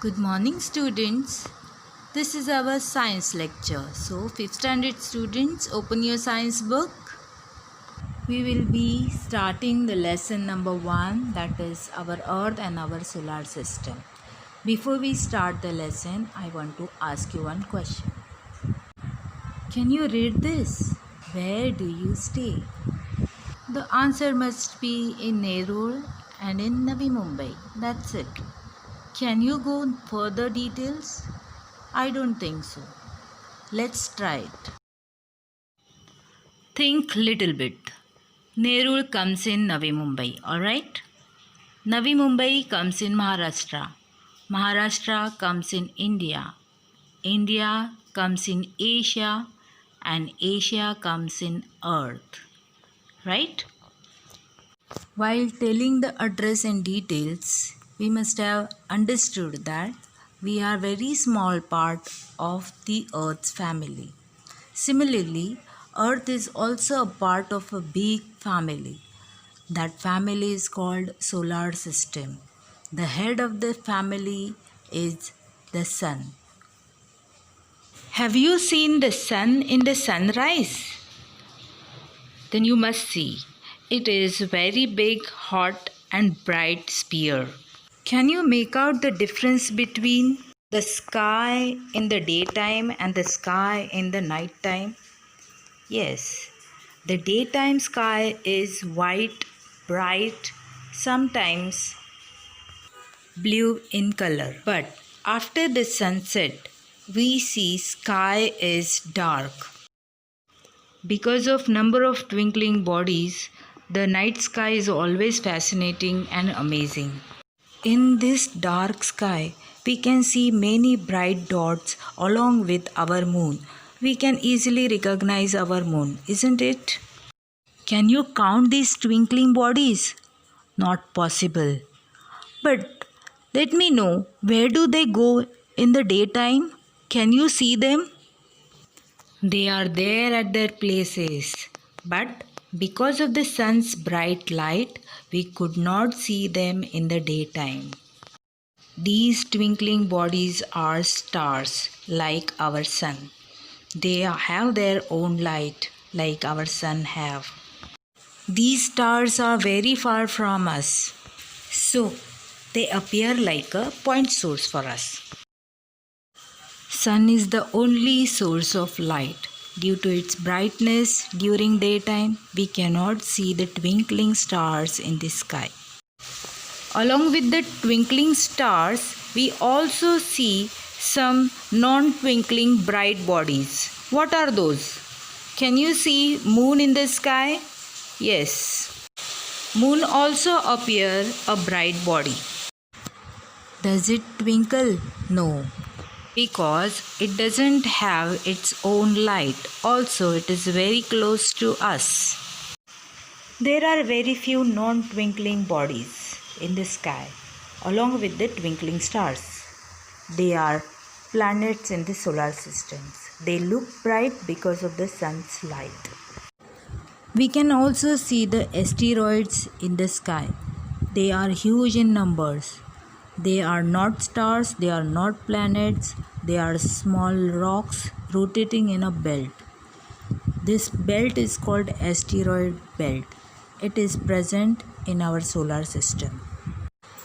Good morning, students. This is our science lecture. So, 5th standard students, open your science book. We will be starting the lesson number 1, that is our Earth and our solar system. Before we start the lesson, I want to ask you one question. Can you read this? Where do you stay? The answer must be in Nerul and in Navi Mumbai. That's it. Can you go further details? I don't think so. Let's try it. Think little bit. Nerul comes in Navi Mumbai, alright? Navi Mumbai comes in Maharashtra. Maharashtra comes in India. India comes in Asia and Asia comes in Earth. Right? While telling the address and details, we must have understood that we are very small part of the Earth's family. Similarly, Earth is also a part of a big family. That family is called solar system. The head of the family is the sun. Have you seen the sun in the sunrise? Then you must see. It is very big, hot and bright sphere. Can you make out the difference between the sky in the daytime and the sky in the nighttime? Yes, the daytime sky is white, bright, sometimes blue in color. But after the sunset, we see sky is dark. Because of number of twinkling bodies, the night sky is always fascinating and amazing. In this dark sky, we can see many bright dots along with our moon. We can easily recognize our moon, isn't it? Can you count these twinkling bodies? Not possible. But let me know, where do they go in the daytime? Can you see them? They are there at their places, but because of the sun's bright light, we could not see them in the daytime. These twinkling bodies are stars like our sun. They have their own light like our sun have. These stars are very far from us, so they appear like a point source for us. Sun is the only source of light. Due to its brightness during daytime, we cannot see the twinkling stars in the sky. Along with the twinkling stars, we also see some non-twinkling bright bodies. What are those? Can you see moon in the sky? Yes. Moon also appear a bright body. Does it twinkle? No. Because it doesn't have its own light. Also, it is very close to us. There are very few non-twinkling bodies in the sky, along with the twinkling stars. They are planets in the solar systems. They look bright because of the sun's light. We can also see the asteroids in the sky. They are huge in numbers. They are not stars, they are not planets, they are small rocks rotating in a belt. This belt is called asteroid belt. It is present in our solar system.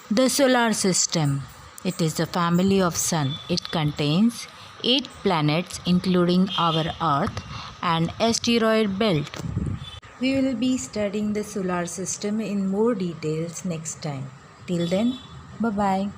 The solar system. It is a family of sun. It contains 8 planets including our Earth and asteroid belt. We will be studying the solar system in more details next time. Till then, bye-bye.